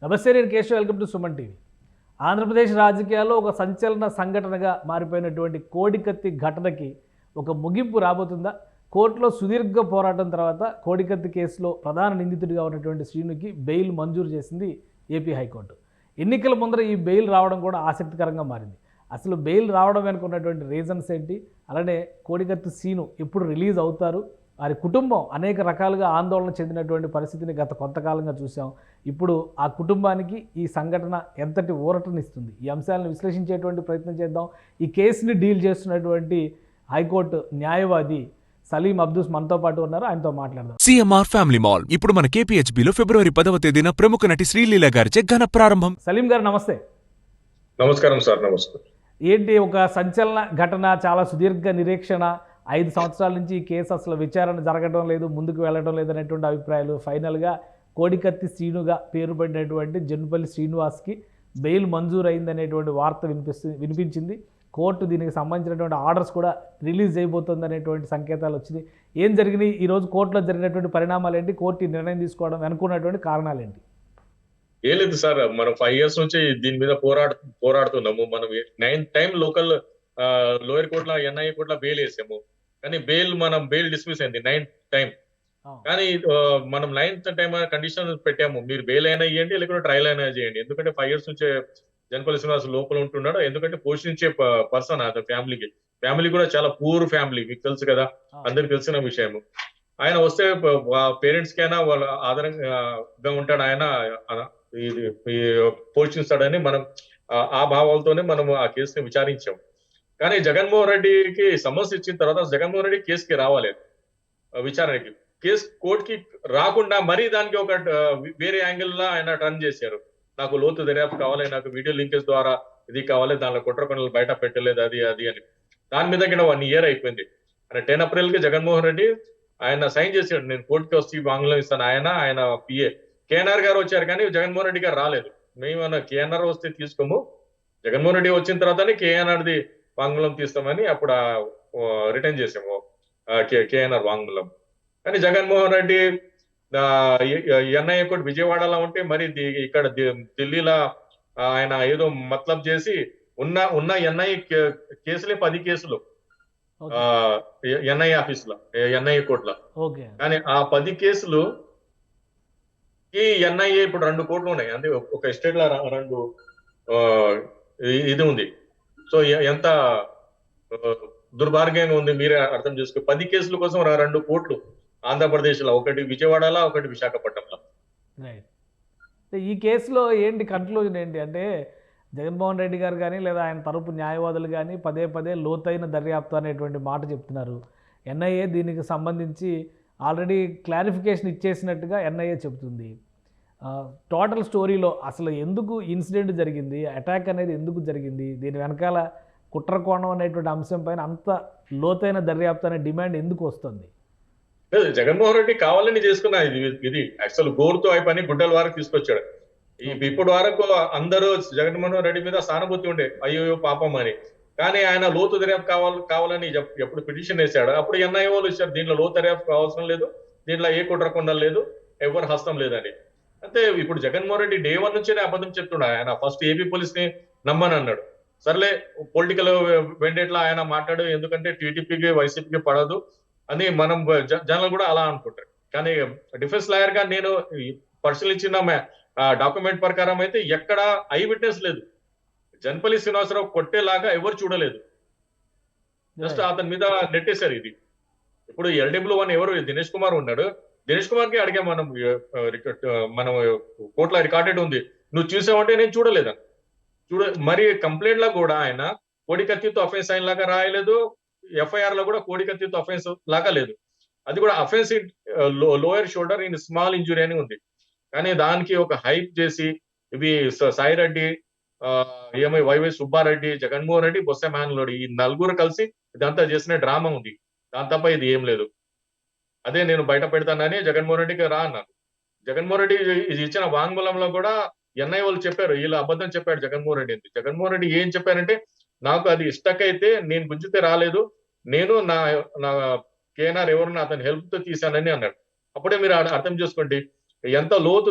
నమస్తే, నేను Keshav. Welcome to Suman TV. Andhra Pradesh రాజకీయాల్లో ఒక సంచలన సంఘటనగా మారిపోయినటువంటి కోడికత్తి ఘటనకి ఒక ముగింపు రాబోతుందా? కోర్టులో సుదీర్ఘ పోరాటం తర్వాత కోడికత్తి కేసులో ప్రధాన నిందితుడిగా ఉన్నటువంటి శ్రీనుకి బెయిల్ మంజూరు చేసింది ఏపీ హైకోర్టు. ఎన్నికల ముందర ఈ బెయిల్ రావడం కూడా ఆసక్తికరంగా మారింది. అసలు బెయిల్ రావడం వెనుక ఉన్నటువంటి రీజన్స్ ఏంటి? అలానే కోడికత్తి శ్రీను ఎప్పుడు రిలీజ్ అవుతారు? వారి కుటుంబం అనేక రకాలుగా ఆందోళన చెందినటువంటి పరిస్థితిని గత కొంతకాలంగా చూసాం. ఇప్పుడు ఆ కుటుంబానికి ఈ సంఘటన ఎంతటి ఊరటనిస్తుంది? ఈ అంశాలను విశ్లేషించేటువంటి ప్రయత్నం చేద్దాం. ఈ కేసుని డీల్ చేస్తున్నటువంటి హైకోర్టు న్యాయవాది సలీం అబ్దూస్ మనతో పాటు ఉన్నారు. ఆయనతో మాట్లాడదాం. సిఎంఆర్ ఫ్యామిలీ మాల్ ఇప్పుడు మన కేపీహెచ్బిలో ఫిబ్రవరి 10వ తేదీన ప్రముఖ నటి శ్రీలీల గారిచే ఘన ప్రారంభం. సలీం గారు నమస్తే. నమస్కారం సార్. నమస్కారం. ఏంటి ఒక సంచలన ఘటన, చాలా సుదీర్ఘ నిరీక్షణ, 5 సంవత్సరాల నుంచి ఈ కేసు అసలు విచారణ జరగడం లేదు, ముందుకు వెళ్ళడం లేదు అనేటువంటి అభిప్రాయాలు. ఫైనల్గా కోడికత్తి శ్రీనుగా పేరుపడినటువంటి జన్పల్లి శ్రీనివాస్కి బెయిల్ మంజూరు అయిందనేటువంటి వార్త వినిపించింది. కోర్టు దీనికి సంబంధించినటువంటి ఆర్డర్స్ కూడా రిలీజ్ అయిపోతుంది అనేటువంటి సంకేతాలు వచ్చినాయి. ఏం జరిగినాయి? ఈరోజు కోర్టులో జరిగినటువంటి పరిణామాలు ఏంటి? కోర్టు ఈ నిర్ణయం తీసుకోవడం వెనుకున్నటువంటి కారణాలు ఏంటి? ఏం లేదు సార్, మనం 5 years నుంచి దీని మీద పోరాడుతున్నాము. మనం 9th టైం లోకల్ లోయర్ కోర్టులో ఎన్ఐఏ కోర్టులో బెయిల్ వేసాము, కానీ బెయిల్ డిస్మిస్ అయింది 9th టైం. కానీ మనం 9th టైం కండిషన్ పెట్టాము, మీరు బెయిల్ అయినా ఇవ్వండి లేకుంటే ట్రయల్ అయినా చేయండి. ఎందుకంటే 5 years నుంచే జనపల్లి శ్రీనివాస్ లోపల ఉంటున్నాడు. ఎందుకంటే పోషించే పర్సన్ అది ఫ్యామిలీ కూడా చాలా పూర్ ఫ్యామిలీ, మీకు తెలుసు కదా, అందరికి తెలిసిన విషయము. ఆయన వస్తే పేరెంట్స్ కైనా వాళ్ళ ఆధారంగా ఉంటాడు, ఆయన ఇది పోషిస్తాడని మనం ఆ భావాలతోనే మనం ఆ కేసుని విచారించాం. కానీ జగన్మోహన్ రెడ్డికి సమస్య ఇచ్చిన తర్వాత జగన్మోహన్ రెడ్డి కేసుకి రావాలి విచారణకి. కేసు కోర్టుకి రాకుండా మరీ దానికి ఒక వేరే యాంగిల్ లా ఆయన టర్న్ చేశారు. నాకు లోతు దర్యాప్తు కావాలి, నాకు వీడియో లింకేజ్ ద్వారా ఇది కావాలి, దానిలో కుట్ర పనులు బయట పెట్టలేదు అది అని. దాని మీద కూడా 1 year అయిపోయింది. 10 April కి జగన్మోహన్ రెడ్డి ఆయన సైన్ చేశాడు, నేను కోర్టుకి వస్తే వాంగ్మూలం ఇస్తాను. ఆయన పిఏ కేఎన్ఆర్ గారు వచ్చారు, కానీ జగన్మోహన్ రెడ్డి గారు రాలేదు. మేము కేఎన్ఆర్ వస్తే తీసుకోము, జగన్మోహన్ రెడ్డి వచ్చిన తర్వాతనే కేఎన్ఆర్ది వాంగ్మూలం తీస్తామని అప్పుడు రిటర్న్ చేసాము కేఎన్ఆర్ వాంగ్మూలం. కానీ జగన్మోహన్ రెడ్డి ఎన్ఐఏ కోర్టు విజయవాడలో ఉంటే మరి ఇక్కడ ఢిల్లీలో ఆయన ఏదో మతలబ్ చేసి ఉన్న ఎన్ఐఏ కేసులే 10 కేసులు ఎన్ఐఏ ఆఫీస్ లో, ఎన్ఐఏ కోర్టులో. కానీ ఆ 10 కేసులు ఈ ఎన్ఐఏ ఇప్పుడు 2 కోర్టులు ఉన్నాయి, అంటే ఒక స్టేట్ లో 2 ఇది ఉంది. సో ఎంత దుర్భాగ్యంగా ఉంది మీరే అర్థం చేసుకో. 10 కేసుల కోసం 2 కోర్టులు ఆంధ్రప్రదేశ్ లో, ఒకటి విజయవాడలో, ఒకటి విశాఖపట్నంలో. ఈ కేసులో ఏంటి కన్క్లూజన్ ఏంటి అంటే, జగన్మోహన్ రెడ్డి గారు కానీ లేదా ఆయన తరపు న్యాయవాదులు కానీ పదే లోతైన దర్యాప్తు అనేటువంటి మాట చెప్తున్నారు. ఎన్ఐఏ దీనికి సంబంధించి ఆల్రెడీ క్లారిఫికేషన్ ఇచ్చేసినట్టుగా ఎన్ఐఏ చెబుతుంది. టోటల్ స్టోరీలో అసలు ఎందుకు ఇన్సిడెంట్ జరిగింది, అటాక్ అనేది ఎందుకు జరిగింది, దీని వెనకాల కుట్ర కోణం అనేటువంటి అంశం పైన అంత లోతైన దర్యాప్తు అనే డిమాండ్ ఎందుకు వస్తుంది? జగన్మోహన్ రెడ్డి కావాలని చేసుకున్న ఇది యాక్చువల్ గోరుతో ఆ పని గుడ్డల వరకు తీసుకొచ్చాడు. ఇప్పటి వరకు అందరూ జగన్మోహన్ రెడ్డి మీద సానుభూతి ఉండే, అయ్యో పాపం అని. కానీ ఆయన లోతు దర్యాప్తు కావాలని ఎప్పుడు పిటిషన్ వేశాడు, అప్పుడు ఎన్ఐఏ వాళ్ళు ఇచ్చారు, దీంట్లో లోతు దర్యాప్తు అవసరం లేదు, దీంట్లో ఏ కుట్ర కొండలు లేదు, ఎవరు హస్తం లేదని. అంటే ఇప్పుడు జగన్మోహన్ రెడ్డి డే 1 నుంచేనే అబద్ధం చెప్తున్నాడు. ఆయన ఫస్ట్ ఏపీ పోలీస్ ని నమ్మని అన్నాడు. సర్లే, పొలిటికల్ వెండేట్లా ఆయన మాట్లాడు, ఎందుకంటే టీడీపీకి వైసీపీకి పడదు అని మనం జనాలు కూడా అలా అనుకుంటారు. కానీ డిఫెన్స్ లాయర్ గా నేను పరిశీలించిన డాక్యుమెంట్ ప్రకారం అయితే ఎక్కడ ఐ విట్నెస్ లేదు, జనపల్లి శ్రీనివాసరావు కొట్టేలాగా ఎవరు చూడలేదు. జస్ట్ అతని మీద నెట్టేశారు ఇది. ఇప్పుడు LW1 ఎవరు దినేష్ కుమార్ ఉన్నాడు, దినేష్ కుమార్ కి అడిగా మనం కోర్టులో రికార్డెడ్ ఉంది, నువ్వు చూసావంటే నేను చూడలేదని. మరి కంప్లైంట్ లో కూడా ఆయన కోడికత్తితో అఫెన్స్ అయిన లాగా రాయలేదు, FIR లో కూడా కోడికత్తితో అఫెన్స్ లాగా లేదు. అది కూడా offence lower shoulder in small injury అని ఉంది. కానీ దానికి ఒక హైప్ చేసి ఇవి సాయిరెడ్డి, వైవై సుబ్బారెడ్డి, జగన్మోహన్ రెడ్డి, బొత్స మేనలోడి, ఈ 4 కలిసి ఇదంతా చేసిన డ్రామా ఉంది. దాని తప్ప ఇది ఏం లేదు. అదే నేను బయట పెడతానని జగన్మోహన్ రెడ్డికి రా అన్నాను. జగన్మోహన్ రెడ్డి ఇది ఇచ్చిన వాంగ్మూలంలో కూడా ఎన్ఐ వాళ్ళు చెప్పారు, వీళ్ళు అబద్ధం చెప్పాడు జగన్మోహన్ రెడ్డి. జగన్మోహన్ రెడ్డి ఏం చెప్పారంటే, నాకు అది ఇష్టకైతే నేను గుంజితే రాలేదు, నేను నా కేఎన్ఆర్ ఎవరన్నా అతని హెల్ప్ తో తీశానని అన్నాడు. అప్పుడే మీరు అర్థం చేసుకోండి, ఎంత లోతు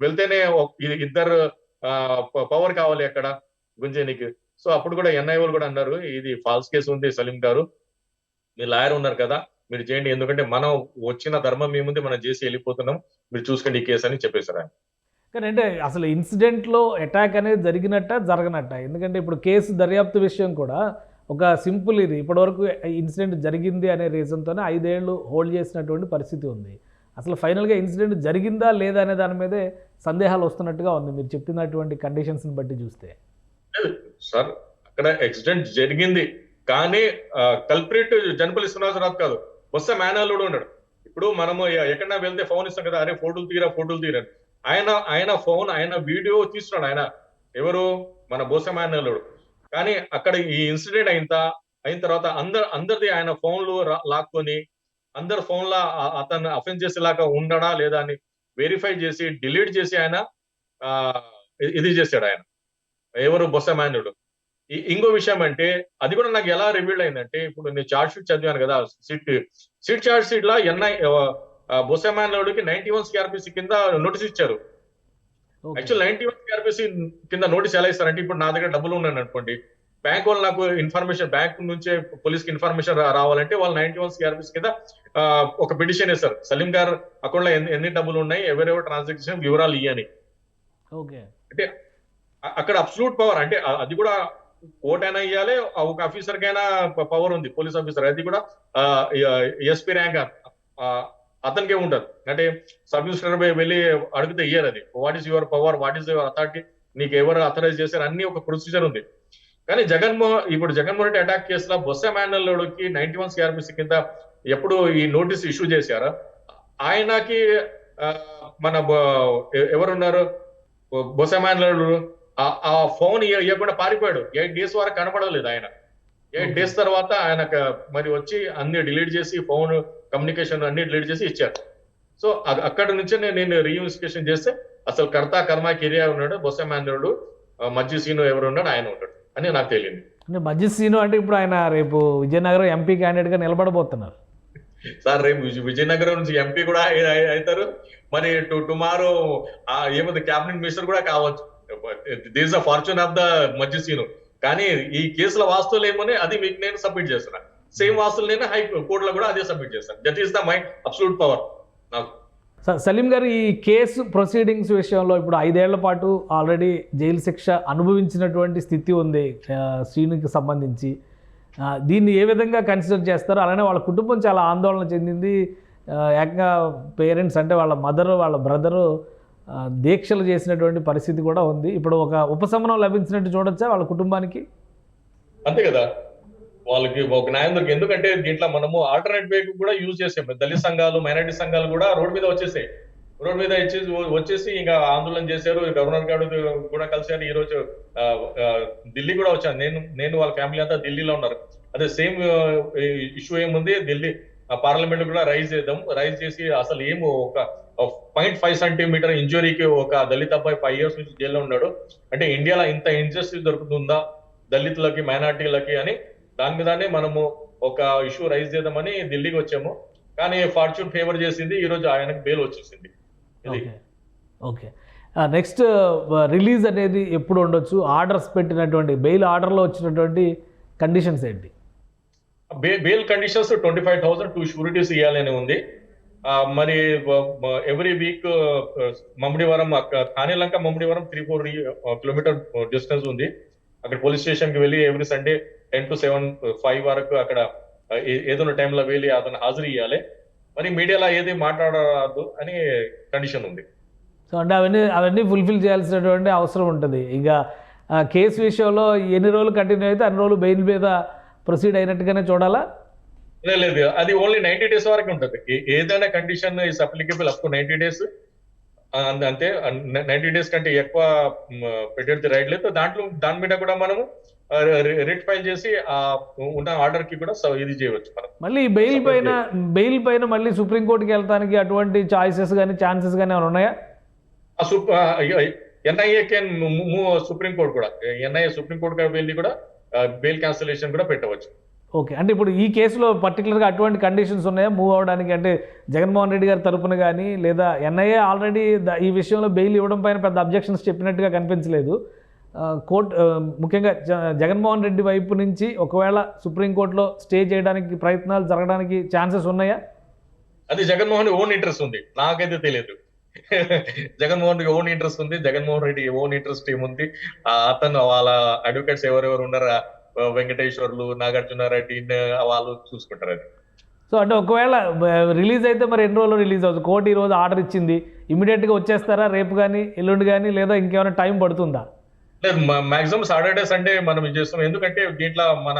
వెళ్తేనే ఇద్దరు పవర్ కావాలి అక్కడ గుంజేనికి. సో అప్పుడు కూడా ఎన్ఐ వాళ్ళు కూడా అన్నారు, ఇది ఫాల్స్ కేసు ఉంది సలీం గారు, మీరు లాయర్ ఉన్నారు కదా, మీరు చేయండి, ఎందుకంటే మనం వచ్చిన ధర్మం ఏముంది, మనం చేసి వెళ్ళిపోతున్నాం, మీరు చూసుకోండి ఈ కేసు అని చెప్పేశారు ఆయన. కానీ అంటే అసలు ఇన్సిడెంట్లో అటాక్ అనేది జరగనట్ట, ఎందుకంటే ఇప్పుడు కేసు దర్యాప్తు విషయం కూడా ఒక సింపుల్ ఇది, ఇప్పటివరకు ఇన్సిడెంట్ జరిగింది అనే రీజన్తోనే 5 ఏళ్ళు హోల్డ్ చేసినటువంటి పరిస్థితి ఉంది. అసలు ఫైనల్గా ఇన్సిడెంట్ జరిగిందా లేదా అనే దాని మీదే సందేహాలు వస్తున్నట్టుగా ఉంది మీరు చెప్పినటువంటి కండిషన్స్ని బట్టి చూస్తే. సార్ అక్కడ యాక్సిడెంట్ జరిగింది, కానీ కల్ప్రిట్ జనపల్లి శ్రీనివాసరావు కాదు, బొత్స మేనల్లుడు ఉన్నాడు. ఇప్పుడు మనము ఎక్కడన్నా వెళ్తే ఫోన్ ఇస్తాం కదా, అరే ఫోటోలు తీరా. ఆయన ఫోన్, ఆయన వీడియో తీస్తున్నాడు ఆయన, ఎవరు, మన బొత్స మేనల్లుడు. కానీ అక్కడ ఈ ఇన్సిడెంట్ అయిన తర్వాత అందరిది ఆయన ఫోన్లు లాక్కొని, అందరు ఫోన్లో అతను అఫెన్స్ చేసేలాగా ఉండడా లేదా అని వెరిఫై చేసి డిలీట్ చేసి ఆయన ఇది చేశాడు ఆయన, ఎవరు, బొత్స మేనల్లుడు. ఇంకో విషయం అంటే, అది కూడా నాకు ఎలా రివీల్ అయిందంటే, ఇప్పుడు నేను చార్జ్ షీట్ చదివాను కదా, సిట్ చార్జ్ షీట్ లో బొత్స మేనల్లుడికి 91 CRPC కింద నోటీస్ ఇచ్చారు. యాక్చువల్ 91 CRPC కింద నోటీస్ ఎలా ఇస్తారంటే, ఇప్పుడు నా దగ్గర డబ్బులు ఉన్నాను అనుకోండి, బ్యాంక్ వాళ్ళు నాకు ఇన్ఫర్మేషన్, బ్యాంక్ నుంచే పోలీస్కి ఇన్ఫర్మేషన్ రావాలంటే వాళ్ళు 91 CRPC కింద ఒక పిటిషన్ వేస్తారు, సలీం గారు అకౌంట్ లో ఎన్ని డబ్బులు ఉన్నాయి, ఎవరెవరు ట్రాన్సాక్షన్ వివరాలు ఇయ్యని. అంటే అక్కడ అబ్సల్యూట్ పవర్, అంటే అది కూడా కోర్ట్ అయినా ఇవ్వాలి, ఒక ఆఫీసర్ కైనా పవర్ ఉంది, పోలీస్ ఆఫీసర్, అది కూడా ఎస్పీ ర్యాంక్ అతనికే ఉంటుంది. అంటే సబ్ ఇన్స్పెక్టర్ వెళ్ళి అడిగితే ఇయ్యారు, అది what is your power, what is your authority, నీకు ఎవరు అథరైజ్ చేశారు, అన్ని ఒక ప్రొసీజర్ ఉంది. కానీ ఇప్పుడు జగన్మోహన్ రెడ్డి అటాక్ కేసులో బొత్స మేనల్లుడికి 91 CRPC కింద ఎప్పుడు ఈ నోటీస్ ఇష్యూ చేశారో, ఆయనకి మన ఎవరున్నారు, బొత్స మేనల్లుడు ఆ ఫోన్ ఇవ్వకుండా పారిపోయాడు. 8 days వరకు కనపడలేదు ఆయన. 8 days తర్వాత ఆయన మరి వచ్చి అన్ని డిలీట్ చేసి, ఫోన్ కమ్యూనికేషన్ అన్ని డిలీట్ చేసి ఇచ్చారు. సో అక్కడ నుంచి నేను రీఇన్వెస్టిగేషన్ చేస్తే అసలు కర్త కర్మ కిరియా ఉన్నాడు, బొత్స మేనల్లుడు, మజ్జి సీను ఎవరు ఉన్నాడు, ఆయన ఉంటాడు అని నాకు తెలియదు. అంటే మజ్జి సీను అంటే ఇప్పుడు ఆయన రేపు విజయనగరం ఎంపీ క్యాండిడేట్ గా నిలబడబోతున్నారు సార్. రేపు విజయనగరం నుంచి ఎంపీ కూడా అవుతారు, మరి టుమారో ఏముంది క్యాబినెట్ మినిస్టర్ కూడా కావచ్చు. This the fortune of the Majji Seenu. కానీ ఈ కేసుల వాస్తువులు ఏమని అది మీకు నేను సబ్మిట్ చేస్తున్నా, సేమ్ వాస్తువులు నేను హై కోర్టులో కూడా అదే సబ్మిట్ చేస్తాను. That is the my absolute power నాకు. సలీం గారు, ఈ కేసు ప్రొసీడింగ్స్ విషయంలో ఇప్పుడు 5 ఏళ్ల పాటు ఆల్రెడీ జైలు శిక్ష అనుభవించినటువంటి స్థితి ఉంది శ్రీనుకి సంబంధించి, దీన్ని ఏ విధంగా కన్సిడర్ చేస్తారు? అలానే వాళ్ళ కుటుంబం చాలా ఆందోళన చెందింది, ఏకంగా పేరెంట్స్ అంటే వాళ్ళ మదరు వాళ్ళ బ్రదరు దీక్షలు చేసినటువంటి పరిస్థితి కూడా ఉంది. ఇప్పుడు ఒక ఉపశమనం లభించినట్టు చూడొచ్చా వాళ్ళ కుటుంబానికి? అంతే కదా, వాళ్ళకి ఒక న్యాయం దొరికి. ఎందుకంటే దీంట్లో మనము ఆల్టర్నేట్ వే కూడా యూజ్ చేసాం. దళిత సంఘాలు, మైనారిటీ సంఘాలు కూడా రోడ్ మీద వచ్చేసి ఇంకా ఆందోళన చేశారు. గవర్నర్ గారు కూడా కలిసారు. ఈ రోజు ఢిల్లీ కూడా వచ్చాను నేను వాళ్ళ ఫ్యామిలీ అంతా ఢిల్లీలో ఉన్నారు. అదే సేమ్ ఇష్యూ ఏముంది, ఢిల్లీ పార్లమెంట్ కూడా రైజ్ చేసి అసలు ఏమో ఒక 0.5 centimeter ఇంజురీకి ఒక దళిత అబ్బాయి 5 years నుంచి జైల్లో ఉన్నాడు. అంటే ఇండియాలో ఇంత ఇంజస్టిస్ దొరుకుతుందా దళితులకి, మైనార్టీలకి అని దాని మీదనే మనము ఒక ఇష్యూ రైజ్ చేద్దామని ఢిల్లీకి వచ్చాము. కానీ ఫార్చ్యూన్ ఫేవర్ చేసింది, ఈ రోజు ఆయనకు బెయిల్ వచ్చేసింది. ఓకే, నెక్స్ట్ రిలీజ్ అనేది ఎప్పుడు ఉండొచ్చు? ఆర్డర్స్ పెట్టినటువంటి బెయిల్ ఆర్డర్లో వచ్చినటువంటి కండిషన్స్ ఏంటి? బెయిల్ కండిషన్స్ 25,000 2 షూరిటీస్ ఇవ్వాలని ఉంది. మరి ఎవ్రీ వీక్ మమ్మడివరం, థానేలంక మమ్మడివరం 3-4 kilometer డిస్టెన్స్ ఉంది. అక్కడ పోలీస్ స్టేషన్ కి వెళ్ళి ఎవ్రీ సండే 10 to 7, 5 వరకు అక్కడ ఏదైనా టైంలో వెళ్ళి అతను హాజరు ఇవ్వాలి. మరి మీడియాలో ఏది మాట్లాడరాదు అని కండిషన్ ఉంది. సో అంటే అవన్నీ ఫుల్ఫిల్ చేయాల్సినటువంటి అవసరం ఉంటుంది. ఇక కేసు విషయంలో ఎన్ని రోజులు కంటిన్యూ అయితే అన్ని రోజులు బెయిల్ మీద ప్రొసీడ్ అయినట్టుగానే చూడాలా? లేదు, అది ఓన్లీ 90 days వరకు ఉంటుంది. ఏదైనా condition is applicable up to 90 days. అంతే, 90 days కంటే ఎక్కువ పెట్టేది రైట్ లేదు. దాని మీద కూడా మనము రిట్ ఫైల్ చేసి ఉన్న ఆర్డర్ కి కూడా ఇది చేయవచ్చు. మనం మళ్ళీ బెయిల్ పైన మళ్ళీ సుప్రీంకోర్టుకి వెళ్తానికి అటువంటి ఛాన్సెస్ కానీ ఏమైనా ఉన్నాయా? ఎన్ఐఏ కెన్ మూవ్ సుప్రీంకోర్టు కూడా. ఎన్ఐఏ సుప్రీంకోర్టు వెళ్ళి కూడా బెయిల్ క్యాన్సిలేషన్ కూడా పెట్టవచ్చు. ఓకే, అంటే ఇప్పుడు ఈ కేసులో పర్టికులర్గా అటువంటి కండిషన్స్ ఉన్నాయా మూవ్ అవ్వడానికి? అంటే జగన్మోహన్ రెడ్డి గారి తరపున కానీ లేదా ఎన్ఐఏ ఆల్రెడీ ఈ విషయంలో బెయిల్ ఇవ్వడం పైన పెద్ద అబ్జెక్షన్స్ చెప్పినట్టుగా కనిపించలేదు. కోర్టు ముఖ్యంగా జగన్మోహన్ రెడ్డి వైపు నుంచి ఒకవేళ సుప్రీంకోర్టులో స్టే చేయడానికి ప్రయత్నాలు జరగడానికి ఛాన్సెస్ ఉన్నాయా? అది జగన్మోహన్ ఓన్ ఇంట్రెస్ట్ ఉంది, నాకైతే తెలియదు. జగన్మోహన్ రెడ్డి ఓన్ ఇంట్రెస్ట్ ఉంది, జగన్మోహన్ రెడ్డి ఓన్ ఇంట్రెస్ట్ ఏముంది, అతను వాళ్ళ అడ్వకేట్స్ ఎవరెవరు ఉన్నారో వెంకటేశ్వర్లు, నాగార్జునారెడ్డి వాళ్ళు చూసుకుంటారు అది. సో అంటే ఒకవేళ రిలీజ్ అయితే మరి ఎన్ని రోజులు రిలీజ్ అవుతుంది? కోర్టు ఈరోజు ఆర్డర్ ఇచ్చింది, ఇమీడియట్గా వచ్చేస్తారా రేపు కానీ ఎల్లుండి కానీ, లేదా ఇంకేమైనా టైం పడుతుందా? లేదు, మాక్సిమం సాటర్డే సండే మనం ఇది చేస్తాం. ఎందుకంటే దీంట్లో మన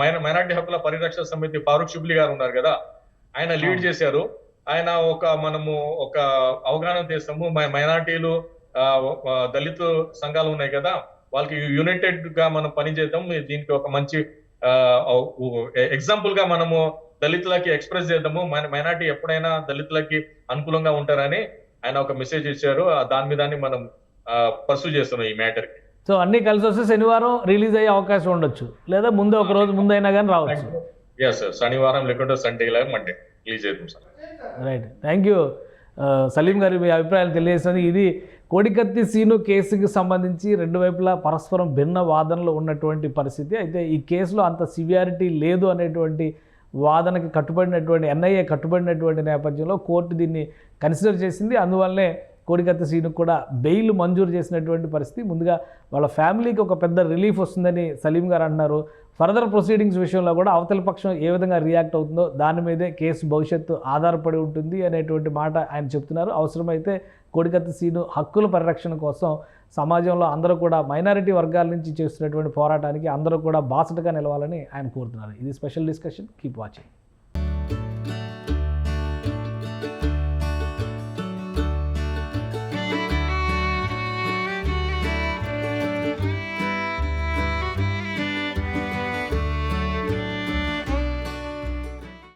మైనార్టీ హక్కుల పరిరక్షణ సమితి ఫారూక్ షిబ్లీ గారు ఉన్నారు కదా, ఆయన లీడ్ చేశారు. ఆయన మనము ఒక అవగాహన చేస్తాము. మైనార్టీలు, దళిత సంఘాలు ఉన్నాయి కదా, వాళ్ళకి యునైటెడ్ గా మనం పనిచేద్దాం. దీనికి ఒక మంచి ఎగ్జాంపుల్ గా మనము దళితులకి ఎక్స్ప్రెస్ చేద్దాము. మైనార్టీ ఎప్పుడైనా దళితులకి అనుకూలంగా ఉంటారని ఆయన ఒక మెసేజ్ ఇచ్చారు. దాని మీద మనం పర్సూ చేస్తున్నాం ఈ మ్యాటర్ కి. సో అన్నీ కలిసి వస్తే శనివారం రిలీజ్ అయ్యే అవకాశం ఉండొచ్చు, లేదా ముందు ఒక రోజు ముందైనా కానీ రావచ్చు. ఎస్ సార్, శనివారం లేకుంటే సండే మండే రిలీజ్ చేద్దాం sir. Right, thank you Salim garu, మీ అభిప్రాయాలు తెలియజేస్తుంది. ఇది కోడికత్తి సీను కేసుకి సంబంధించి రెండు వైపులా పరస్పరం భిన్న వాదనలు ఉన్నటువంటి పరిస్థితి. అయితే ఈ కేసులో అంత సివియారిటీ లేదు అనేటువంటి వాదనకి కట్టుబడినటువంటి ఎన్ఐఏ కట్టుబడినటువంటి నేపథ్యంలో కోర్టు దీన్ని కన్సిడర్ చేసింది. అందువల్లనే కోడికత్తి సీనుకు కూడా బెయిల్ మంజూరు చేసినటువంటి పరిస్థితి. ముందుగా వాళ్ళ ఫ్యామిలీకి ఒక పెద్ద రిలీఫ్ వస్తుందని సలీం గారు అంటున్నారు. ఫర్దర్ ప్రొసీడింగ్స్ విషయంలో కూడా అవతల పక్షం ఏ విధంగా రియాక్ట్ అవుతుందో దాని మీదే కేసు భవిష్యత్తు ఆధారపడి ఉంటుంది అనేటువంటి మాట ఆయన చెప్తున్నారు. అవసరమైతే కోడికత్తి సీను హక్కుల పరిరక్షణ కోసం సమాజంలో అందరూ కూడా మైనారిటీ వర్గాల నుంచి చేస్తున్నటువంటి పోరాటానికి అందరూ కూడా బాసటగా నిలవాలని ఆయన కోరుతున్నారు. ఇది స్పెషల్ డిస్కషన్. Keep watching.